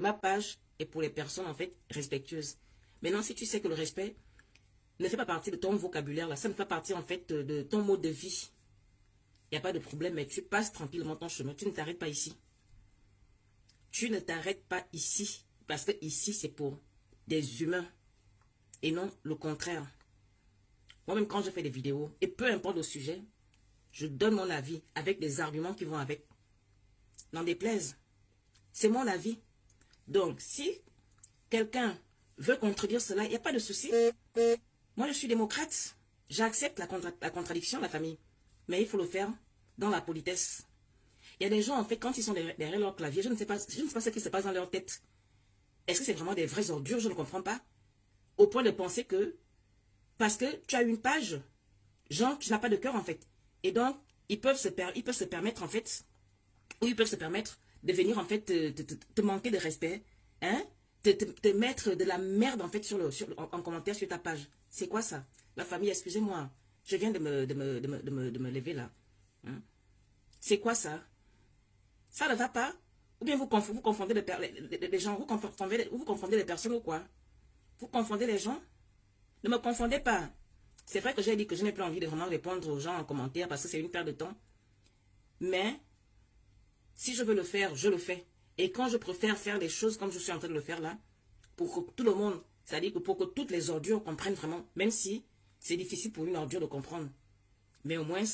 Ma page est pour les personnes, en fait, respectueuses. Maintenant, si tu sais que le respect ne fait pas partie de ton vocabulaire, là, ça ne fait pas partie, en fait, de ton mode de vie. Il n'y a pas de problème, mais tu passes tranquillement ton chemin. Tu ne t'arrêtes pas ici. Tu ne t'arrêtes pas ici. Parce que ici, c'est pour des humains. Et non le contraire. Moi-même, quand je fais des vidéos, et peu importe le sujet, je donne mon avis avec des arguments qui vont avec. N'en déplaise. C'est mon avis. Donc, si quelqu'un veut contredire cela, il n'y a pas de souci. Moi, je suis démocrate. J'accepte la contradiction, la famille. Mais il faut le faire dans la politesse. Il y a des gens, en fait, quand ils sont derrière leur clavier, je ne sais pas ce qui se passe dans leur tête. Est-ce que c'est vraiment des vraies ordures? Je ne comprends pas. Au point de penser que, parce que tu as une page, genre, tu n'as pas de cœur, en fait. Et donc, ils peuvent se permettre, en fait, ou ils peuvent se permettre de venir, en fait, te manquer de respect, hein, te mettre de la merde, en fait, en commentaire sur ta page. C'est quoi ça? La famille, excusez-moi, je viens de me lever là. Hein? C'est quoi ça? Ça ne va pas? Ou bien vous confondez les gens, vous confondez les personnes ou quoi? Vous confondez les gens? Ne me confondez pas. C'est vrai que j'ai dit que je n'ai plus envie de vraiment répondre aux gens en commentaire parce que c'est une perte de temps. Mais, si je veux le faire, je le fais. Et quand je préfère faire les choses comme je suis en train de le faire là, pour que tout le monde, c'est-à-dire que pour que toutes les ordures comprennent vraiment, même si c'est difficile pour une ordure de comprendre. Mais au moins,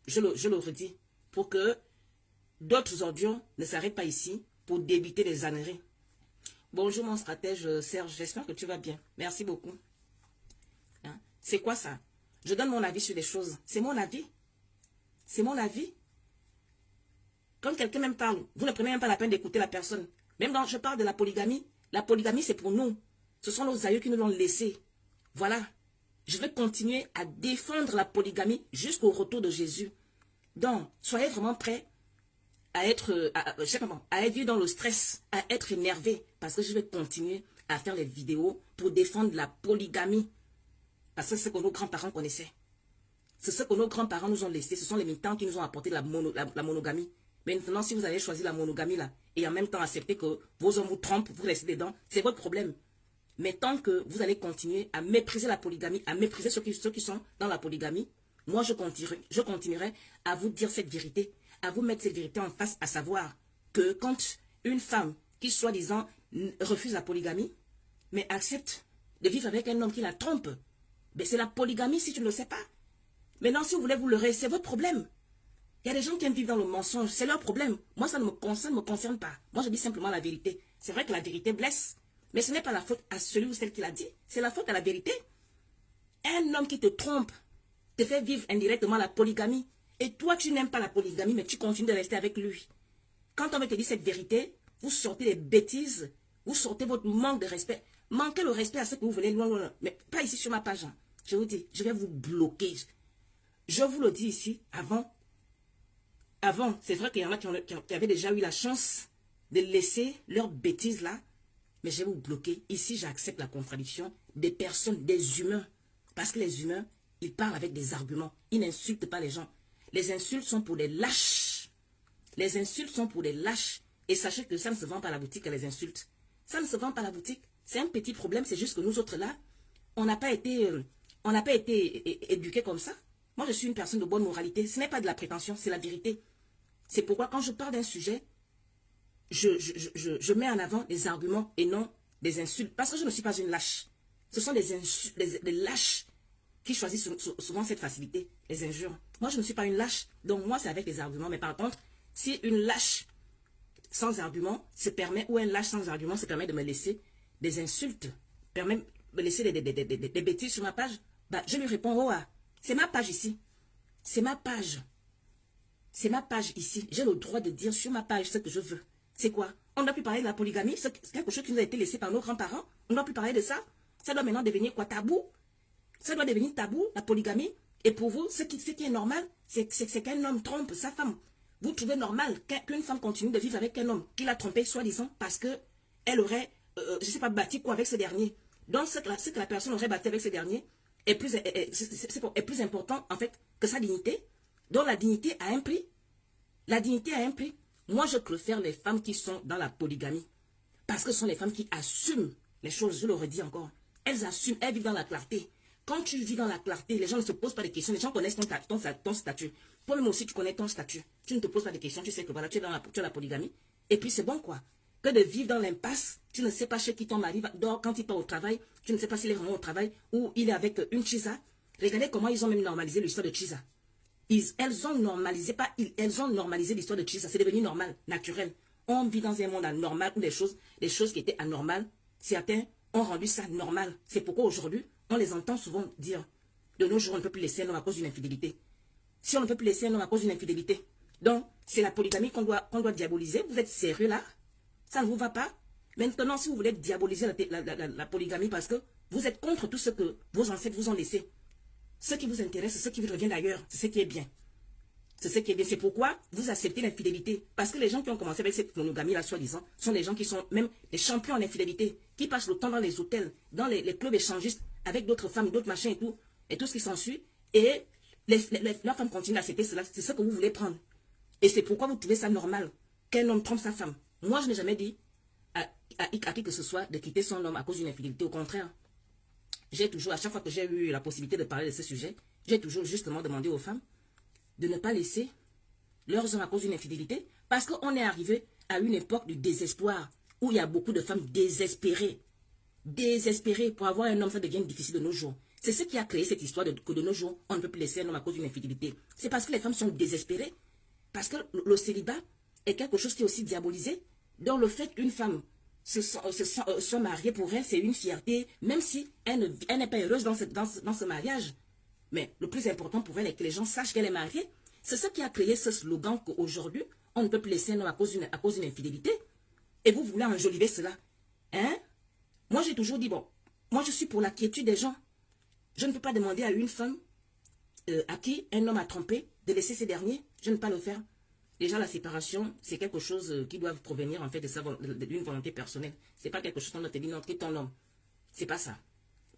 je le redis, pour que d'autres ordures ne s'arrêtent pas ici pour débiter les âneries. Bonjour mon stratège Serge, j'espère que tu vas bien. Merci beaucoup. Hein? C'est quoi ça? Je donne mon avis sur les choses. C'est mon avis. C'est mon avis. Quand quelqu'un même parle, vous ne prenez même pas la peine d'écouter la personne. Même quand je parle de la polygamie c'est pour nous. Ce sont nos aïeux qui nous l'ont laissé. Voilà. Je vais continuer à défendre la polygamie jusqu'au retour de Jésus. Donc, soyez vraiment prêts à être dans le stress, à être énervé, parce que je vais continuer à faire les vidéos pour défendre la polygamie. Parce que c'est ce que nos grands-parents connaissaient. C'est ce que nos grands-parents nous ont laissé. Ce sont les militants qui nous ont apporté la monogamie. Maintenant, si vous avez choisi la monogamie là, et en même temps accepter que vos hommes vous trompent, vous restez dedans, c'est votre problème. Mais tant que vous allez continuer à mépriser la polygamie, à mépriser ceux qui sont dans la polygamie, moi je continuerai à vous dire cette vérité, à vous mettre cette vérité en face, à savoir que quand une femme qui soi-disant refuse la polygamie, mais accepte de vivre avec un homme qui la trompe, ben c'est la polygamie si tu ne le sais pas. Maintenant, si vous voulez vous leurrer, c'est votre problème. Il y a des gens qui aiment vivre dans le mensonge, c'est leur problème. Moi, ça ne me concerne pas. Moi, je dis simplement la vérité. C'est vrai que la vérité blesse, mais ce n'est pas la faute à celui ou celle qui l'a dit, c'est la faute à la vérité. Un homme qui te trompe te fait vivre indirectement la polygamie. Et toi, tu n'aimes pas la polygamie, mais tu continues de rester avec lui. Quand on veut te dire cette vérité, vous sortez des bêtises, vous sortez votre manque de respect. Manquez le respect à ce que vous voulez, non, mais pas ici sur ma page. Hein. Je vous dis, je vais vous bloquer. Je vous le dis ici, avant, c'est vrai qu'il y en a qui avaient déjà eu la chance de laisser leurs bêtises là, mais je vais vous bloquer. Ici, j'accepte la contradiction des personnes, des humains. Parce que les humains, ils parlent avec des arguments. Ils n'insultent pas les gens. Les insultes sont pour des lâches. Les insultes sont pour des lâches. Et sachez que ça ne se vend pas à la boutique, les insultes. Ça ne se vend pas à la boutique. C'est un petit problème, c'est juste que nous autres là, on n'a pas été éduqués comme ça. Moi, je suis une personne de bonne moralité. Ce n'est pas de la prétention, c'est la vérité. C'est pourquoi quand je parle d'un sujet, je mets en avant des arguments et non des insultes. Parce que je ne suis pas une lâche. Ce sont des lâches qui choisissent souvent cette facilité, les injures. Moi, je ne suis pas une lâche. Donc, moi, c'est avec des arguments. Mais par contre, si une lâche sans argument se permet, ou un lâche sans argument se permet de me laisser des insultes, permet de me laisser des bêtises sur ma page, bah, je lui réponds, oh, c'est ma page ici. C'est ma page. C'est ma page ici. J'ai le droit de dire sur ma page ce que je veux. C'est quoi? On ne doit plus parler de la polygamie. C'est quelque chose qui nous a été laissé par nos grands-parents. On ne doit plus parler de ça. Ça doit maintenant devenir quoi? Tabou. Ça doit devenir tabou, la polygamie. Et pour vous, ce qui est normal, c'est qu'un homme trompe sa femme. Vous trouvez normal qu'une femme continue de vivre avec un homme qui l'a trompé, soi-disant, parce qu'elle aurait, je ne sais pas, bâti quoi avec ce dernier. Donc, ce que la personne aurait bâti avec ce dernier est plus important, en fait, que sa dignité. Donc, la dignité a un prix. La dignité a un prix. Moi, je préfère les femmes qui sont dans la polygamie. Parce que ce sont les femmes qui assument les choses, je le redis encore. Elles assument, elles vivent dans la clarté. Quand tu vis dans la clarté, les gens ne se posent pas de questions, les gens connaissent ton statut. Toi-même aussi, tu connais ton statut. Tu ne te poses pas de questions, tu sais que voilà, tu as la polygamie. Et puis c'est bon quoi. Que de vivre dans l'impasse, tu ne sais pas chez qui ton mari dort quand il part au travail, tu ne sais pas s'il est vraiment au travail ou il est avec une chisa. Regardez comment ils ont même normalisé l'histoire de chisa. Elles ont normalisé l'histoire de chisa, c'est devenu normal, naturel. On vit dans un monde anormal où les choses qui étaient anormales, certains ont rendu ça normal. C'est pourquoi aujourd'hui, on les entend souvent dire, de nos jours, on ne peut plus laisser un homme à cause d'une infidélité. Si on ne peut plus laisser un homme à cause d'une infidélité, donc c'est la polygamie qu'on doit diaboliser. Vous êtes sérieux là? Ça ne vous va pas? Maintenant, si vous voulez diaboliser la polygamie parce que vous êtes contre tout ce que vos ancêtres vous ont laissé, ce qui vous intéresse, ce qui vous revient d'ailleurs, c'est ce qui est bien. C'est ce qui est bien. C'est pourquoi vous acceptez l'infidélité. Parce que les gens qui ont commencé avec cette monogamie-là, soi-disant, sont des gens qui sont même des champions en infidélité, qui passent le temps dans les hôtels, dans les clubs échangistes, avec d'autres femmes, d'autres machins et tout ce qui s'ensuit. Et leurs femmes continuent à accepter cela. C'est ce que vous voulez prendre. Et c'est pourquoi vous trouvez ça normal qu'un homme trompe sa femme. Moi, je n'ai jamais dit à qui que ce soit de quitter son homme à cause d'une infidélité. Au contraire, j'ai toujours, à chaque fois que j'ai eu la possibilité de parler de ce sujet, j'ai toujours justement demandé aux femmes de ne pas laisser leurs hommes à cause d'une infidélité, parce qu'on est arrivé à une époque du désespoir, où il y a beaucoup de femmes désespérées. Désespérées pour avoir un homme, ça devient difficile de nos jours. C'est ce qui a créé cette histoire que de nos jours, on ne peut plus laisser un homme à cause d'une infidélité. C'est parce que les femmes sont désespérées, parce que le célibat est quelque chose qui est aussi diabolisé. Donc le fait qu'une femme soit mariée, pour elle, c'est une fierté, même si elle n'est pas heureuse dans ce mariage. Mais le plus important pour elle est que les gens sachent qu'elle est mariée. C'est ce qui a créé ce slogan qu'aujourd'hui, on ne peut plus laisser un homme à cause d'une infidélité. Et vous voulez enjoliver cela. Hein? Moi, j'ai toujours dit, bon, moi, je suis pour la quiétude des gens. Je ne peux pas demander à une femme à qui un homme a trompé de laisser ces derniers. Je ne peux pas le faire. Déjà, la séparation, c'est quelque chose qui doit provenir, en fait, d'une volonté personnelle. Ce n'est pas quelque chose qu'on te dit, non, quitte ton homme. C'est pas ça.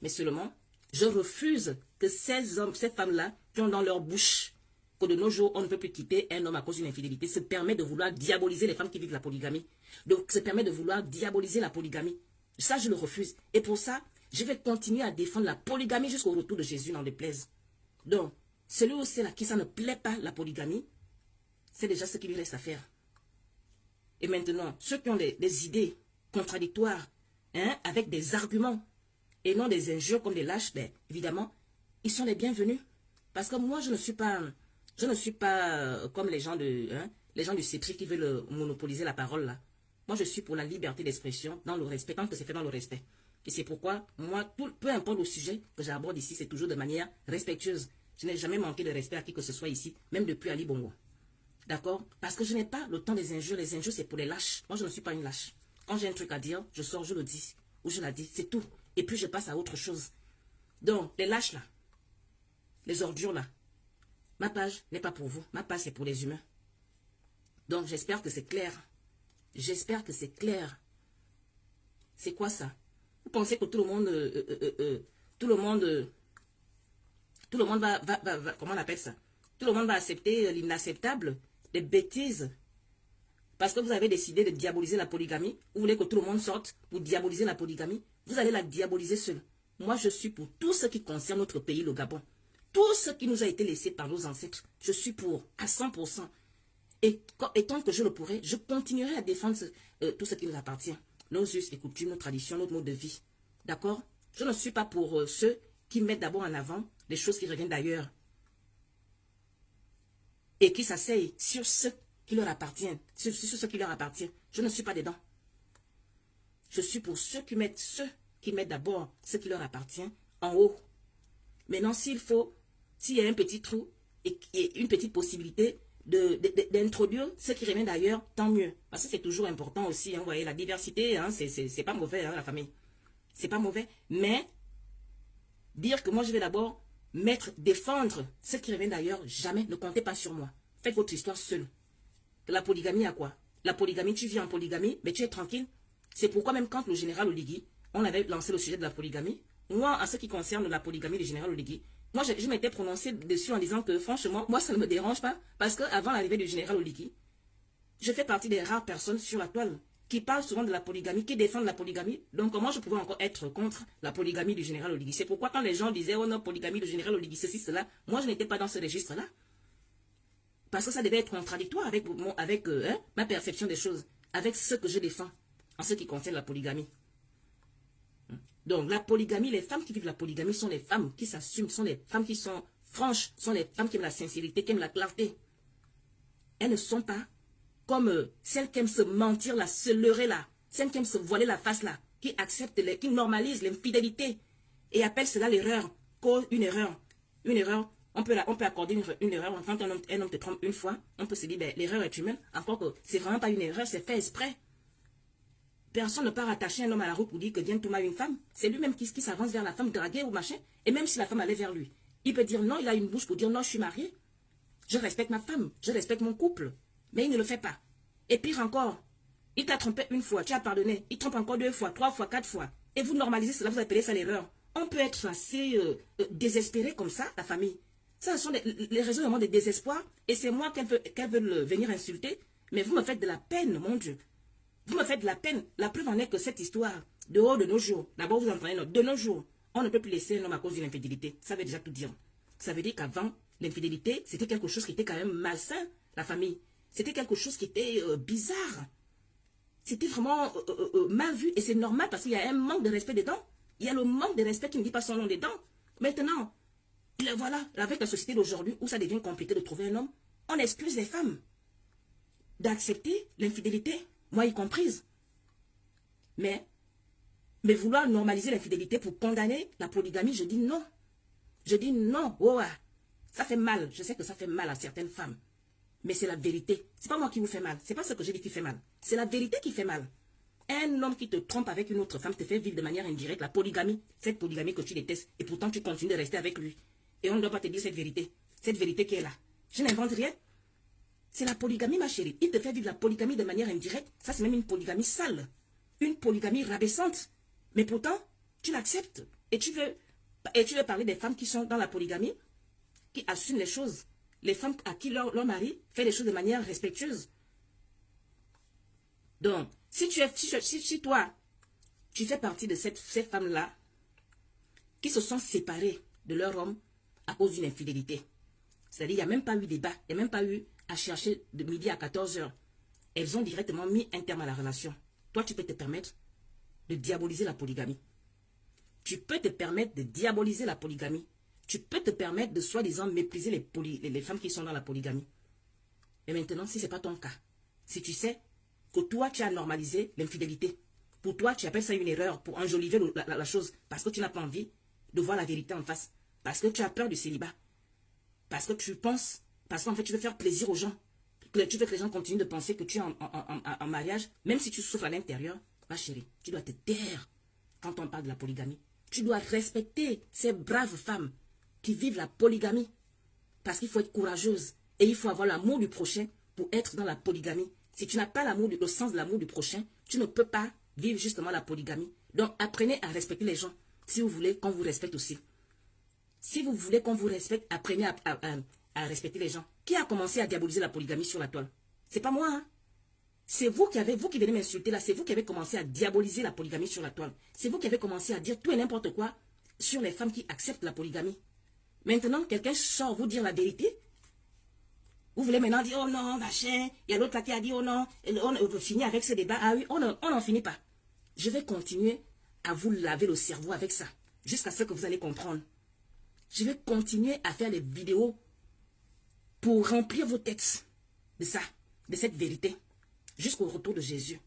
Mais seulement, je refuse que ces femmes-là, qui ont dans leur bouche que de nos jours, on ne peut plus quitter un homme à cause d'une infidélité, se permet de vouloir diaboliser les femmes qui vivent la polygamie. Donc, se permet de vouloir diaboliser la polygamie. Ça, je le refuse. Et pour ça, je vais continuer à défendre la polygamie jusqu'au retour de Jésus, n'en déplaise. Donc, celui ou celle à qui ça ne plaît pas, la polygamie, c'est déjà ce qui lui reste à faire. Et maintenant, ceux qui ont des idées contradictoires, hein, avec des arguments, et non des injures comme des lâches, ben, évidemment, ils sont les bienvenus. Parce que moi, je ne suis pas comme les gens du CEPRI qui veulent monopoliser la parole là. Moi, je suis pour la liberté d'expression dans le respect, tant que c'est fait dans le respect. Et c'est pourquoi, moi, peu importe le sujet que j'aborde ici, c'est toujours de manière respectueuse. Je n'ai jamais manqué de respect à qui que ce soit ici, même depuis Ali Bongo. D'accord? Parce que je n'ai pas le temps des injures. Les injures, c'est pour les lâches. Moi, je ne suis pas une lâche. Quand j'ai un truc à dire, je sors, je le dis. Ou je la dis, c'est tout. Et puis, je passe à autre chose. Donc, les lâches là, les ordures là, ma page n'est pas pour vous. Ma page, c'est pour les humains. Donc, j'espère que c'est clair. J'espère que c'est clair. C'est quoi ça? Vous pensez que tout le monde va, comment on appelle ça? Tout le monde va accepter l'inacceptable, des bêtises. Parce que vous avez décidé de diaboliser la polygamie. Vous voulez que tout le monde sorte pour diaboliser la polygamie. Vous allez la diaboliser seul. Moi, je suis pour tout ce qui concerne notre pays, le Gabon. Tout ce qui nous a été laissé par nos ancêtres. Je suis pour, à 100%. Et tant que je le pourrai, je continuerai à défendre tout ce qui nous appartient. Nos us et coutumes, nos traditions, notre mode de vie. D'accord? Je ne suis pas pour ceux qui mettent d'abord en avant les choses qui reviennent d'ailleurs. Et qui s'asseyent sur ce qui leur appartient. Sur ce qui leur appartient. Je ne suis pas dedans. Je suis pour ceux qui mettent d'abord ce qui leur appartient en haut. Maintenant, s'il y a un petit trou et une petite possibilité d'introduire ce qui revient d'ailleurs, tant mieux. Parce que c'est toujours important aussi, hein, vous voyez, la diversité, hein, c'est pas mauvais, hein, la famille. C'est pas mauvais. Mais, dire que moi, je vais d'abord défendre ce qui revient d'ailleurs, jamais, ne comptez pas sur moi. Faites votre histoire seule. La polygamie à quoi? La polygamie, tu vis en polygamie, mais tu es tranquille. C'est pourquoi même quand le général Oligui, on avait lancé le sujet de la polygamie, moi, en ce qui concerne la polygamie du général Oligui, moi, je m'étais prononcé dessus en disant que, franchement, moi, ça ne me dérange pas, parce qu'avant l'arrivée du général Oligui, je fais partie des rares personnes sur la toile qui parlent souvent de la polygamie, qui défendent la polygamie. Donc, comment je pouvais encore être contre la polygamie du général Oligui? C'est pourquoi quand les gens disaient, oh non, polygamie du général Oligui, ceci, cela, moi, je n'étais pas dans ce registre-là. Parce que ça devait être contradictoire avec, ma perception des choses, avec ce que je défends, en ce qui concerne la polygamie. Donc, la polygamie, les femmes qui vivent la polygamie sont les femmes qui s'assument, sont les femmes qui sont franches, sont les femmes qui aiment la sincérité, qui aiment la clarté. Elles ne sont pas comme celles qui aiment se mentir là, se leurrer là, celles qui aiment se voiler la face là, qui acceptent, qui normalisent l'infidélité et appellent cela l'erreur, une erreur. Une erreur, on peut accorder une erreur. Quand un homme te trompe une fois, on peut se dire, ben, l'erreur est humaine, encore que c'est vraiment pas une erreur, c'est fait exprès. Personne ne peut rattacher un homme à la route pour dire que Diane Touma une femme. C'est lui-même qui s'avance vers la femme, draguée ou machin. Et même si la femme allait vers lui, il peut dire non, il a une bouche pour dire non, je suis marié. Je respecte ma femme, je respecte mon couple. Mais il ne le fait pas. Et pire encore, il t'a trompé une fois, tu as pardonné. Il trompe encore 2 fois, 3 fois, 4 fois. Et vous normalisez cela, vous appelez ça l'erreur. On peut être assez désespéré comme ça, la famille. Ça, ce sont les raisons de désespoir. Et c'est moi qu'elles veulent venir insulter. Mais vous me faites de la peine, mon Dieu. Vous me faites de la peine. La preuve en est que cette histoire, dehors de nos jours, d'abord vous entendez, de nos jours, on ne peut plus laisser un homme à cause d'une infidélité. Ça veut déjà tout dire. Ça veut dire qu'avant, l'infidélité, c'était quelque chose qui était quand même malsain, la famille. C'était quelque chose qui était bizarre. C'était vraiment mal vu. Et c'est normal parce qu'il y a un manque de respect dedans. Il y a le manque de respect qui ne dit pas son nom dedans. Maintenant, voilà, avec la société d'aujourd'hui où ça devient compliqué de trouver un homme, on excuse les femmes d'accepter l'infidélité, moi y comprise. Mais vouloir normaliser l'infidélité pour condamner la polygamie, je dis non. Je dis non. Oh, ça fait mal. Je sais que ça fait mal à certaines femmes. Mais c'est la vérité. C'est pas moi qui vous fais mal. C'est pas ce que j'ai dit qui fait mal. C'est la vérité qui fait mal. Un homme qui te trompe avec une autre femme te fait vivre de manière indirecte la polygamie. Cette polygamie que tu détestes. Et pourtant tu continues de rester avec lui. Et on ne doit pas te dire cette vérité. Cette vérité qui est là. Je n'invente rien. C'est la polygamie, ma chérie. Il te fait vivre la polygamie de manière indirecte. Ça, c'est même une polygamie sale. Une polygamie rabaissante. Mais pourtant, tu l'acceptes. Et tu veux parler des femmes qui sont dans la polygamie, qui assument les choses. Les femmes à qui leur mari fait les choses de manière respectueuse. Donc, si toi, tu fais partie de ces femmes-là qui se sont séparées de leur homme à cause d'une infidélité, c'est-à-dire il n'y a même pas eu débat, il n'y a même pas eu à chercher de midi à 14 h. Elles ont directement mis un terme à la relation. Toi, tu peux te permettre de diaboliser la polygamie. Tu peux te permettre de diaboliser la polygamie. Tu peux te permettre de soi-disant mépriser les femmes qui sont dans la polygamie. Et maintenant, si ce n'est pas ton cas, si tu sais que toi, tu as normalisé l'infidélité, pour toi, tu appelles ça une erreur pour enjoliver la chose, parce que tu n'as pas envie de voir la vérité en face, parce que tu as peur du célibat, parce que tu penses, parce qu'en fait, tu veux faire plaisir aux gens, tu veux que les gens continuent de penser que tu es en mariage, même si tu souffres à l'intérieur, ma chérie, tu dois te taire quand on parle de la polygamie. Tu dois respecter ces braves femmes qui vivent la polygamie. Parce qu'il faut être courageuse. Et il faut avoir l'amour du prochain pour être dans la polygamie. Si tu n'as pas le sens de l'amour du prochain, tu ne peux pas vivre justement la polygamie. Donc apprenez à respecter les gens. Si vous voulez qu'on vous respecte aussi. Si vous voulez qu'on vous respecte, apprenez à respecter les gens. Qui a commencé à diaboliser la polygamie sur la toile? C'est pas moi, hein? C'est vous qui venez m'insulter là. C'est vous qui avez commencé à diaboliser la polygamie sur la toile. C'est vous qui avez commencé à dire tout et n'importe quoi sur les femmes qui acceptent la polygamie. Maintenant, quelqu'un sort vous dire la vérité. Vous voulez maintenant dire, oh non, machin. Il y a l'autre là qui a dit, oh non. On veut finir avec ce débat. Ah oui, on n'en finit pas. Je vais continuer à vous laver le cerveau avec ça. Jusqu'à ce que vous allez comprendre. Je vais continuer à faire des vidéos pour remplir vos têtes de ça, de cette vérité. Jusqu'au retour de Jésus.